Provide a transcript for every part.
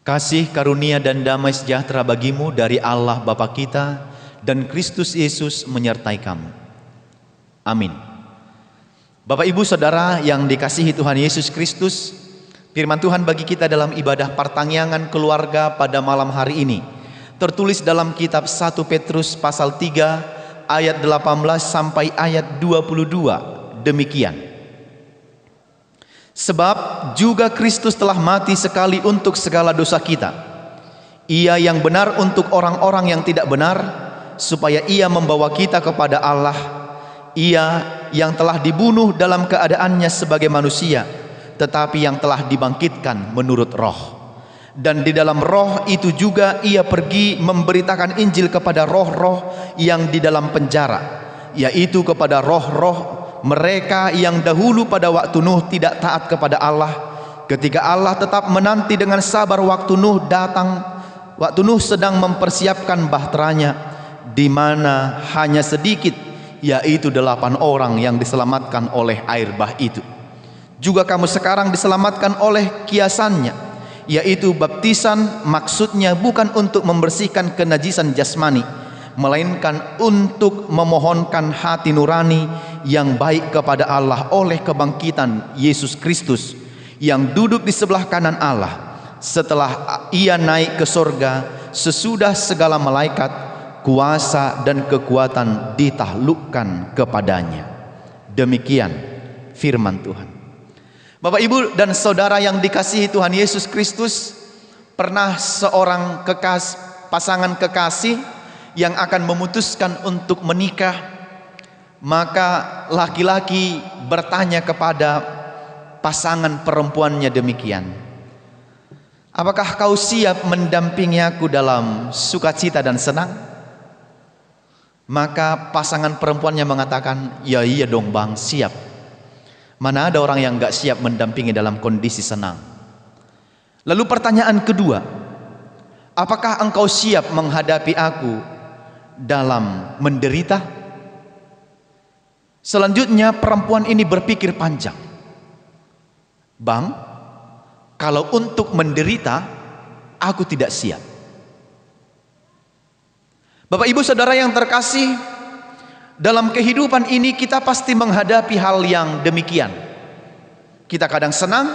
Kasih karunia dan damai sejahtera bagimu dari Allah Bapa kita dan Kristus Yesus menyertai kamu. Amin. Bapak Ibu Saudara yang dikasihi Tuhan Yesus Kristus, firman Tuhan bagi kita dalam ibadah pertangyangan keluarga pada malam hari ini tertulis dalam kitab 1 Petrus pasal 3 ayat 18 sampai ayat 22 demikian. Sebab juga Kristus telah mati sekali untuk segala dosa kita, Ia yang benar untuk orang-orang yang tidak benar, supaya Ia membawa kita kepada Allah. Ia yang telah dibunuh dalam keadaannya sebagai manusia, tetapi yang telah dibangkitkan menurut roh. Dan di dalam roh itu juga Ia pergi memberitakan Injil kepada roh-roh yang di dalam penjara, yaitu kepada roh-roh mereka yang dahulu pada waktu Nuh tidak taat kepada Allah, ketika Allah tetap menanti dengan sabar waktu Nuh datang, waktu Nuh sedang mempersiapkan bahteranya, di mana hanya sedikit, yaitu 8 orang yang diselamatkan oleh air bah itu. Juga kamu sekarang diselamatkan oleh kiasannya, yaitu baptisan, maksudnya bukan untuk membersihkan kenajisan jasmani, melainkan untuk memohonkan hati nurani yang baik kepada Allah oleh kebangkitan Yesus Kristus yang duduk di sebelah kanan Allah setelah Ia naik ke sorga sesudah segala malaikat, kuasa dan kekuatan ditaklukkan kepadanya. Demikian firman Tuhan. Bapak Ibu dan Saudara yang dikasihi Tuhan Yesus Kristus, pernah seorang pasangan kekasih yang akan memutuskan untuk menikah, maka laki-laki bertanya kepada pasangan perempuannya demikian, apakah kau siap mendampingi aku dalam sukacita dan senang? Maka pasangan perempuannya mengatakan, ya iya dong bang, siap. Mana ada orang yang gak siap mendampingi dalam kondisi senang. Lalu pertanyaan kedua, apakah engkau siap menghadapi aku dalam menderita? Selanjutnya perempuan ini berpikir panjang. Bang, kalau untuk menderita aku tidak siap. Bapak Ibu Saudara yang terkasih, dalam kehidupan ini kita pasti menghadapi hal yang demikian. Kita kadang senang,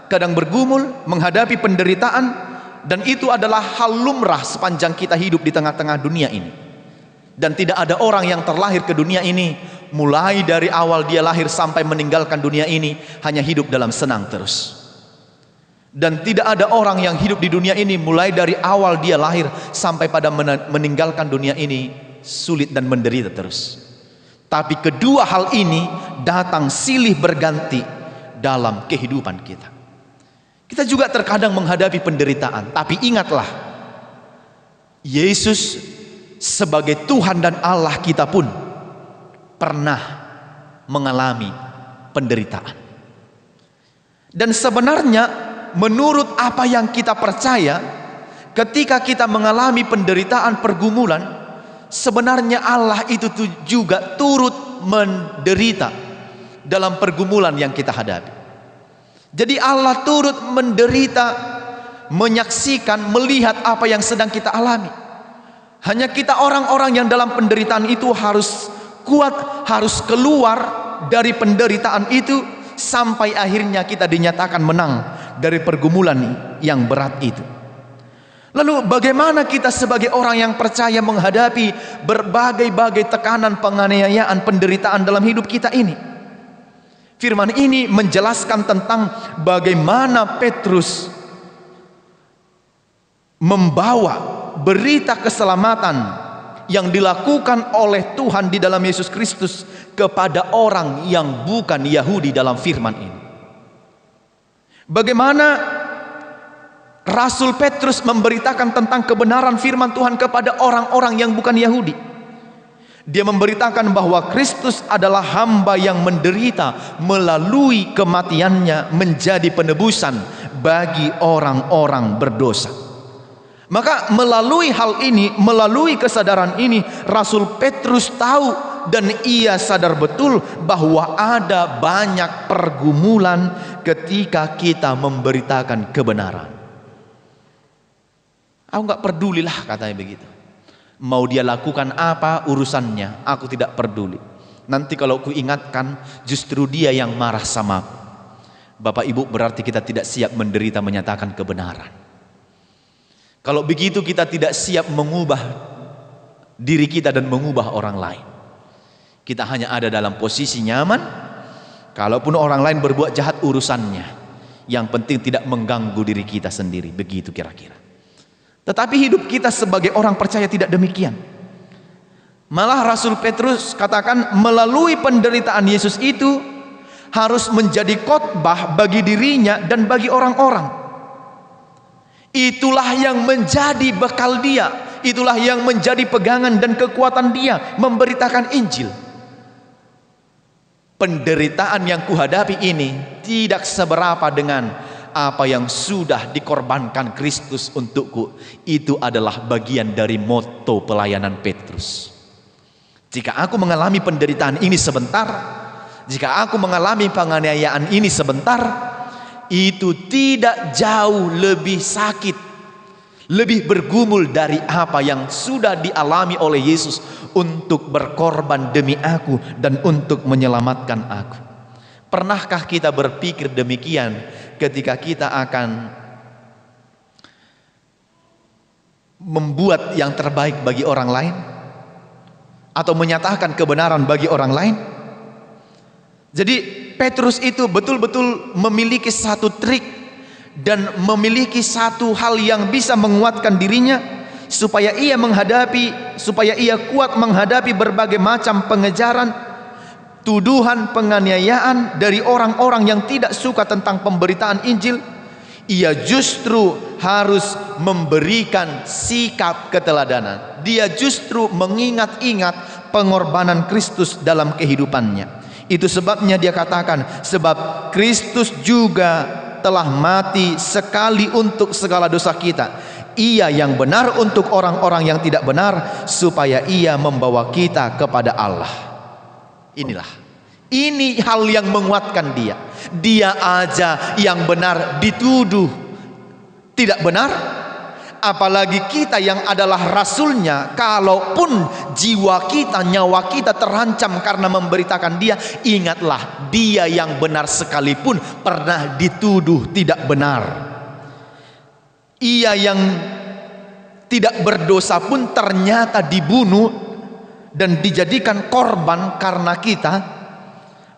kadang bergumul, menghadapi penderitaan, dan itu adalah hal lumrah sepanjang kita hidup di tengah-tengah dunia ini. Dan tidak ada orang yang terlahir ke dunia ini, mulai dari awal dia lahir sampai meninggalkan dunia ini, hanya hidup dalam senang terus. Dan tidak ada orang yang hidup di dunia ini, mulai dari awal dia lahir sampai pada meninggalkan dunia ini, sulit dan menderita terus. Tapi kedua hal ini datang silih berganti dalam kehidupan kita. Kita juga terkadang menghadapi penderitaan, tapi ingatlah, Yesus sebagai Tuhan dan Allah kita pun pernah mengalami penderitaan. Dan sebenarnya menurut apa yang kita percaya, ketika kita mengalami penderitaan, pergumulan, sebenarnya Allah itu juga turut menderita dalam pergumulan yang kita hadapi. Jadi Allah turut menderita, menyaksikan, melihat apa yang sedang kita alami. Hanya kita orang-orang yang dalam penderitaan itu harus kuat, harus keluar dari penderitaan itu sampai akhirnya kita dinyatakan menang dari pergumulan yang berat itu. Lalu bagaimana kita sebagai orang yang percaya menghadapi berbagai-bagai tekanan, penganiayaan, penderitaan dalam hidup kita ini? Firman ini menjelaskan tentang bagaimana Petrus membawa berita keselamatan yang dilakukan oleh Tuhan di dalam Yesus Kristus kepada orang yang bukan Yahudi dalam firman ini. Bagaimana Rasul Petrus memberitakan tentang kebenaran firman Tuhan kepada orang-orang yang bukan Yahudi. Dia memberitakan bahwa Kristus adalah hamba yang menderita melalui kematiannya menjadi penebusan bagi orang-orang berdosa. Maka melalui hal ini, melalui kesadaran ini, Rasul Petrus tahu dan ia sadar betul bahwa ada banyak pergumulan ketika kita memberitakan kebenaran. Aku nggak pedulilah, katanya begitu. Mau dia lakukan apa urusannya, aku tidak peduli. Nanti kalau ku ingatkan, justru dia yang marah sama aku. Bapak Ibu, berarti kita tidak siap menderita menyatakan kebenaran. Kalau begitu kita tidak siap mengubah diri kita dan mengubah orang lain. Kita hanya ada dalam posisi nyaman. Kalaupun orang lain berbuat jahat, urusannya. Yang penting tidak mengganggu diri kita sendiri. Begitu kira-kira. Tetapi hidup kita sebagai orang percaya tidak demikian. Malah Rasul Petrus katakan, melalui penderitaan Yesus itu harus menjadi khotbah bagi dirinya dan bagi orang-orang. Itulah yang menjadi bekal dia, itulah yang menjadi pegangan dan kekuatan dia memberitakan Injil. Penderitaan yang kuhadapi ini tidak seberapa dengan apa yang sudah dikorbankan Kristus untukku. Itu adalah bagian dari moto pelayanan Petrus. Jika aku mengalami penderitaan ini sebentar, jika aku mengalami penganiayaan ini sebentar, itu tidak jauh lebih sakit, lebih bergumul dari apa yang sudah dialami oleh Yesus untuk berkorban demi aku dan untuk menyelamatkan aku. Pernahkah kita berpikir demikian ketika kita akan membuat yang terbaik bagi orang lain atau menyatakan kebenaran bagi orang lain? Jadi Petrus itu betul-betul memiliki satu trik dan memiliki satu hal yang bisa menguatkan dirinya supaya ia kuat menghadapi berbagai macam pengejaran, tuduhan, penganiayaan dari orang-orang yang tidak suka tentang pemberitaan Injil. Ia justru harus memberikan sikap keteladanan. Dia justru mengingat-ingat pengorbanan Kristus dalam kehidupannya. Itu sebabnya dia katakan, sebab Kristus juga telah mati sekali untuk segala dosa kita. Ia yang benar untuk orang-orang yang tidak benar, supaya ia membawa kita kepada Allah. Ini hal yang menguatkan dia. Dia aja yang benar dituduh tidak benar, apalagi kita yang adalah rasulnya. Kalaupun jiwa kita, nyawa kita terancam karena memberitakan dia, ingatlah dia yang benar sekalipun pernah dituduh tidak benar. Ia yang tidak berdosa pun ternyata dibunuh dan dijadikan korban karena kita.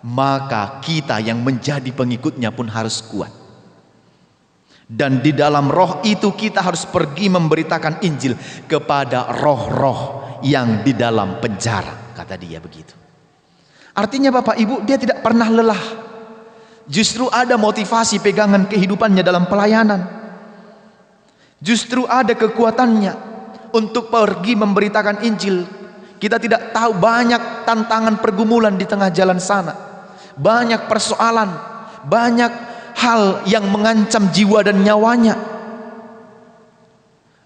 Maka kita yang menjadi pengikutnya pun harus kuat. Dan di dalam roh itu kita harus pergi memberitakan Injil kepada roh-roh yang di dalam penjara, kata dia begitu. Artinya Bapak Ibu, dia tidak pernah lelah. Justru ada motivasi pegangan kehidupannya dalam pelayanan. Justru ada kekuatannya untuk pergi memberitakan Injil. Kita tidak tahu, banyak tantangan pergumulan di tengah jalan sana. Banyak persoalan, banyak hal yang mengancam jiwa dan nyawanya.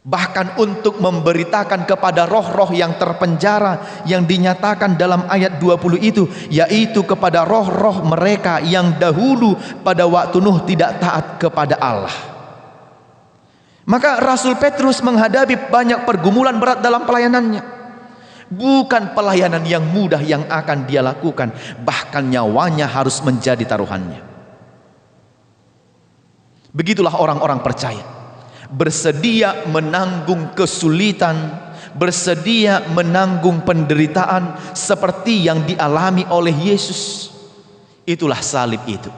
Bahkan untuk memberitakan kepada roh-roh yang terpenjara yang dinyatakan dalam ayat 20 itu, yaitu kepada roh-roh mereka yang dahulu pada waktu Nuh tidak taat kepada Allah. Maka Rasul Petrus menghadapi banyak pergumulan berat dalam pelayanannya. Bukan pelayanan yang mudah yang akan dia lakukan, bahkan nyawanya harus menjadi taruhannya. Begitulah orang-orang percaya, bersedia menanggung kesulitan, bersedia menanggung penderitaan seperti yang dialami oleh Yesus. Itulah salib itu.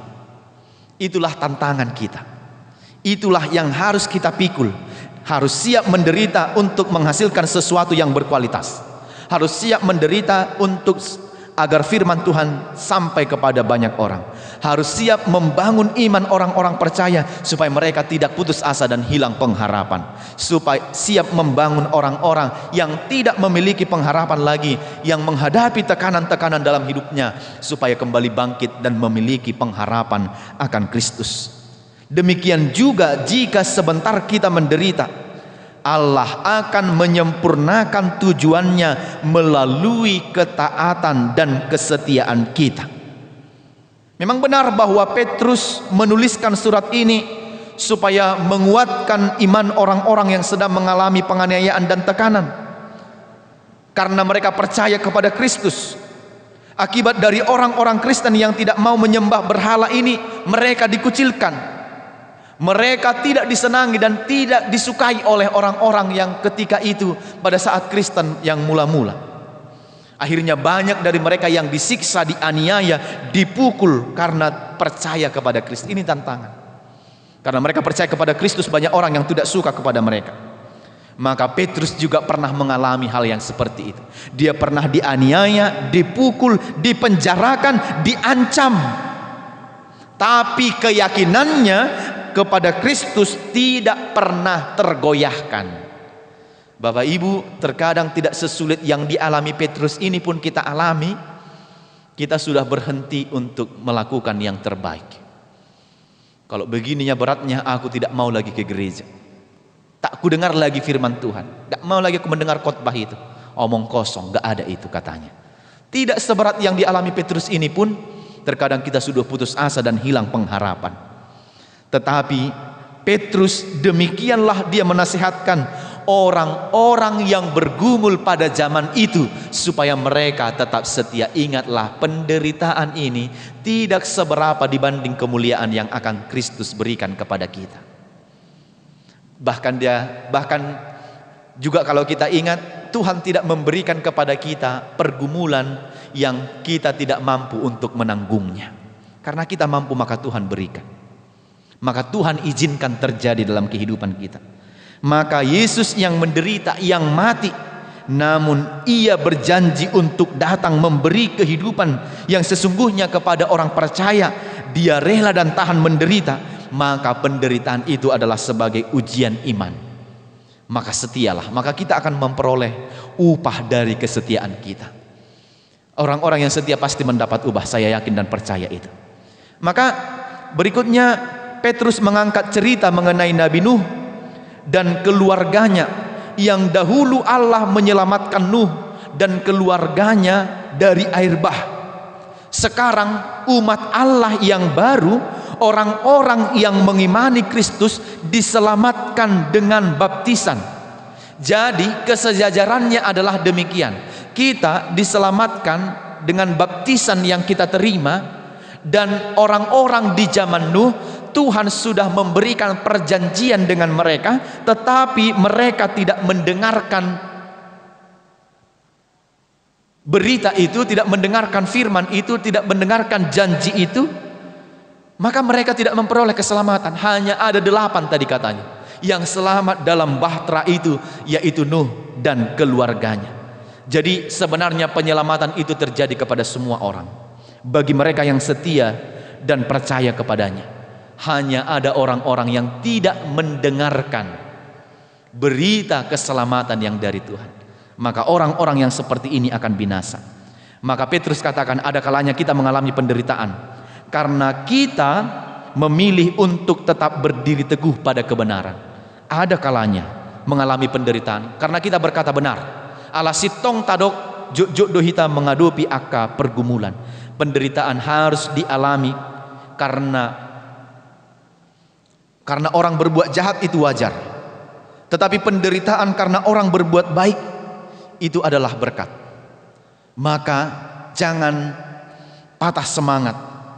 Itulah tantangan kita. Itulah yang harus kita pikul. Harus siap menderita untuk menghasilkan sesuatu yang berkualitas. Harus siap menderita untuk agar firman Tuhan sampai kepada banyak orang. Harus siap membangun iman orang-orang percaya supaya mereka tidak putus asa dan hilang pengharapan. Supaya siap membangun orang-orang yang tidak memiliki pengharapan lagi, yang menghadapi tekanan-tekanan dalam hidupnya, supaya kembali bangkit dan memiliki pengharapan akan Kristus. Demikian juga jika sebentar kita menderita, Allah akan menyempurnakan tujuannya melalui ketaatan dan kesetiaan kita. Memang benar bahwa Petrus menuliskan surat ini supaya menguatkan iman orang-orang yang sedang mengalami penganiayaan dan tekanan. Karena mereka percaya kepada Kristus. Akibat dari orang-orang Kristen yang tidak mau menyembah berhala ini, mereka dikucilkan. Mereka tidak disenangi dan tidak disukai oleh orang-orang yang ketika itu pada saat Kristen yang mula-mula. Akhirnya banyak dari mereka yang disiksa, dianiaya, dipukul karena percaya kepada Kristus. Ini tantangan. Karena mereka percaya kepada Kristus, banyak orang yang tidak suka kepada mereka. Maka Petrus juga pernah mengalami hal yang seperti itu. Dia pernah dianiaya, dipukul, dipenjarakan, diancam. Tapi keyakinannya kepada Kristus tidak pernah tergoyahkan. Bapak Ibu, terkadang tidak sesulit yang dialami Petrus ini pun kita alami. Kita sudah berhenti untuk melakukan yang terbaik. Kalau begininya beratnya, aku tidak mau lagi ke gereja. Tak ku dengar lagi firman Tuhan. Tak mau lagi aku mendengar khotbah itu. Omong kosong, gak ada itu katanya. Tidak seberat yang dialami Petrus ini pun, terkadang kita sudah putus asa dan hilang pengharapan. Tetapi Petrus demikianlah dia menasihatkan orang-orang yang bergumul pada zaman itu supaya mereka tetap setia. Ingatlah, penderitaan ini tidak seberapa dibanding kemuliaan yang akan Kristus berikan kepada kita. Bahkan juga kalau kita ingat, Tuhan tidak memberikan kepada kita pergumulan yang kita tidak mampu untuk menanggungnya. Karena kita mampu, maka Tuhan berikan. Maka Tuhan izinkan terjadi dalam kehidupan kita. Maka Yesus yang menderita, yang mati, namun Ia berjanji untuk datang memberi kehidupan yang sesungguhnya kepada orang percaya. Dia rela dan tahan menderita. Maka penderitaan itu adalah sebagai ujian iman. Maka setialah, maka kita akan memperoleh upah dari kesetiaan kita. Orang-orang yang setia pasti mendapat upah, saya yakin dan percaya itu. Maka berikutnya Petrus mengangkat cerita mengenai Nabi Nuh dan keluarganya, yang dahulu Allah menyelamatkan Nuh dan keluarganya dari air bah. Sekarang umat Allah yang baru, orang-orang yang mengimani Kristus, diselamatkan dengan baptisan. Jadi kesejajarannya adalah demikian. Kita diselamatkan dengan baptisan yang kita terima. Dan orang-orang di zaman Nuh, Tuhan sudah memberikan perjanjian dengan mereka, tetapi mereka tidak mendengarkan berita itu, tidak mendengarkan firman itu, tidak mendengarkan janji itu. Maka mereka tidak memperoleh keselamatan. Hanya ada 8 tadi katanya yang selamat dalam bahtera itu, yaitu Nuh dan keluarganya. Jadi sebenarnya penyelamatan itu terjadi kepada semua orang, bagi mereka yang setia dan percaya kepadanya. Hanya ada orang-orang yang tidak mendengarkan berita keselamatan yang dari Tuhan. Maka orang-orang yang seperti ini akan binasa. Maka Petrus katakan, ada kalanya kita mengalami penderitaan karena kita memilih untuk tetap berdiri teguh pada kebenaran. Ada kalanya mengalami penderitaan karena kita berkata benar. Ala sitong tadok juk dohita mengadopi aka pergumulan. Penderitaan harus dialami karena orang berbuat jahat itu wajar. Tetapi penderitaan karena orang berbuat baik itu adalah berkat. Maka jangan patah semangat,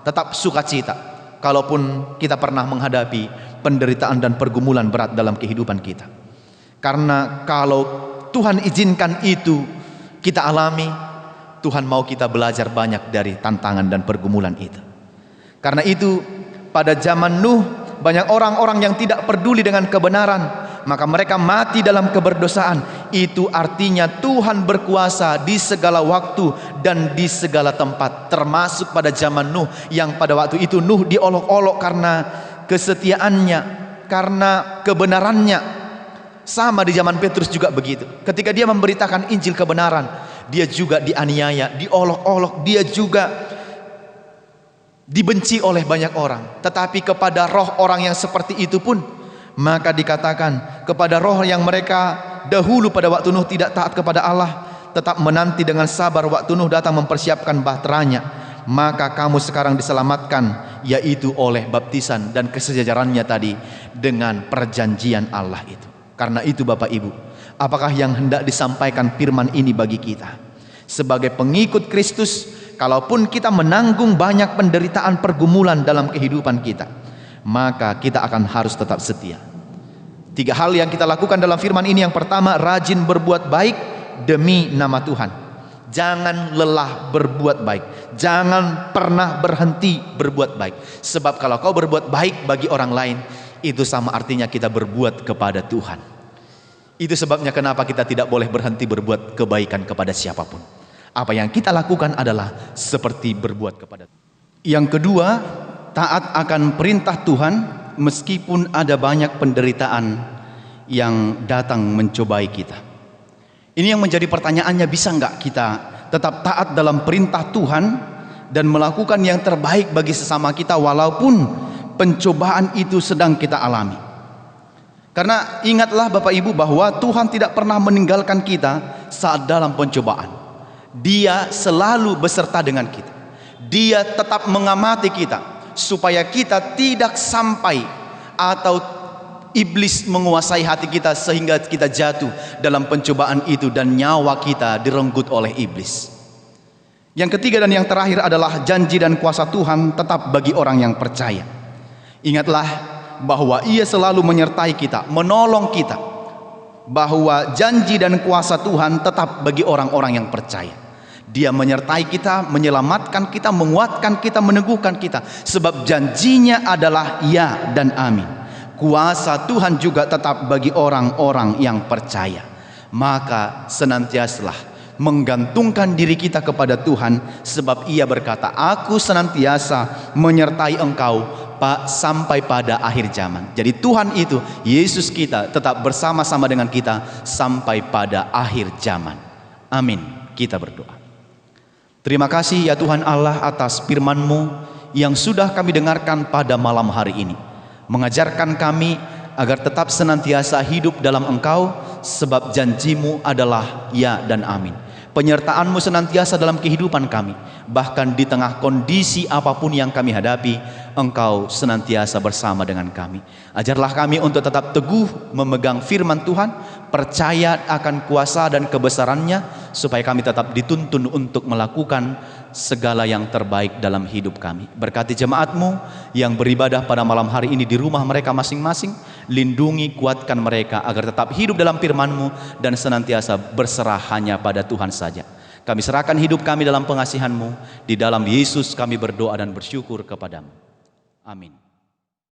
tetap sukacita kalaupun kita pernah menghadapi penderitaan dan pergumulan berat dalam kehidupan kita. Karena kalau Tuhan izinkan itu kita alami, Tuhan mau kita belajar banyak dari tantangan dan pergumulan itu. Karena itu pada zaman Nuh banyak orang-orang yang tidak peduli dengan kebenaran, maka mereka mati dalam keberdosaan. Itu artinya Tuhan berkuasa di segala waktu dan di segala tempat, termasuk pada zaman Nuh, yang pada waktu itu Nuh diolok-olok karena kesetiaannya, karena kebenarannya. Sama di zaman Petrus juga begitu. Ketika dia memberitakan Injil kebenaran, dia juga dianiaya, diolok-olok, dia juga dibenci oleh banyak orang. Tetapi kepada roh orang yang seperti itu pun, maka dikatakan kepada roh yang mereka dahulu pada waktu Nuh tidak taat kepada Allah, tetap menanti dengan sabar waktu Nuh datang mempersiapkan bahteranya. maka kamu sekarang diselamatkan, yaitu oleh baptisan dan kesejajarannya tadi dengan perjanjian Allah itu. Karena itu Bapak Ibu, apakah yang hendak disampaikan firman ini bagi kita? Sebagai pengikut Kristus, kalaupun kita menanggung banyak penderitaan pergumulan dalam kehidupan kita, maka kita akan harus tetap setia. 3 hal yang kita lakukan dalam firman ini. Yang pertama, rajin berbuat baik demi nama Tuhan. Jangan lelah berbuat baik, jangan pernah berhenti berbuat baik. Sebab kalau kau berbuat baik bagi orang lain, itu sama artinya kita berbuat kepada Tuhan. Itu sebabnya kenapa kita tidak boleh berhenti berbuat kebaikan kepada siapapun. Apa yang kita lakukan adalah seperti berbuat kepada Tuhan. Yang kedua, taat akan perintah Tuhan meskipun ada banyak penderitaan yang datang mencobai kita. Ini yang menjadi pertanyaannya, bisa nggak kita tetap taat dalam perintah Tuhan dan melakukan yang terbaik bagi sesama kita walaupun pencobaan itu sedang kita alami. Karena ingatlah Bapak Ibu bahwa Tuhan tidak pernah meninggalkan kita saat dalam pencobaan. Dia selalu beserta dengan kita. Dia tetap mengamati kita supaya kita tidak sampai atau iblis menguasai hati kita sehingga kita jatuh dalam pencobaan itu dan nyawa kita direnggut oleh iblis. Yang ketiga dan yang terakhir adalah janji dan kuasa Tuhan tetap bagi orang yang percaya. Ingatlah bahwa Ia selalu menyertai kita, menolong kita. Bahwa janji dan kuasa Tuhan tetap bagi orang-orang yang percaya. Dia menyertai kita, menyelamatkan kita, menguatkan kita, meneguhkan kita. Sebab janjinya adalah ya dan amin. Kuasa Tuhan juga tetap bagi orang-orang yang percaya. Maka senantiasalah menggantungkan diri kita kepada Tuhan, sebab Ia berkata, aku senantiasa menyertai engkau sampai pada akhir zaman. Jadi Tuhan itu, Yesus kita, tetap bersama-sama dengan kita sampai pada akhir zaman. Amin. Kita berdoa. Terima kasih ya Tuhan Allah atas firman-Mu yang sudah kami dengarkan pada malam hari ini. Mengajarkan kami agar tetap senantiasa hidup dalam Engkau, sebab janji-Mu adalah ya dan amin. Penyertaan-Mu senantiasa dalam kehidupan kami, bahkan di tengah kondisi apapun yang kami hadapi, Engkau senantiasa bersama dengan kami. Ajarlah kami untuk tetap teguh memegang firman Tuhan, percaya akan kuasa dan kebesarannya, supaya kami tetap dituntun untuk melakukan segala yang terbaik dalam hidup kami. Berkati jemaat-Mu yang beribadah pada malam hari ini di rumah mereka masing-masing. Lindungi, kuatkan mereka agar tetap hidup dalam firman-Mu dan senantiasa berserah hanya pada Tuhan saja. Kami serahkan hidup kami dalam pengasihan-Mu. Di dalam Yesus kami berdoa dan bersyukur kepadamu. Amin.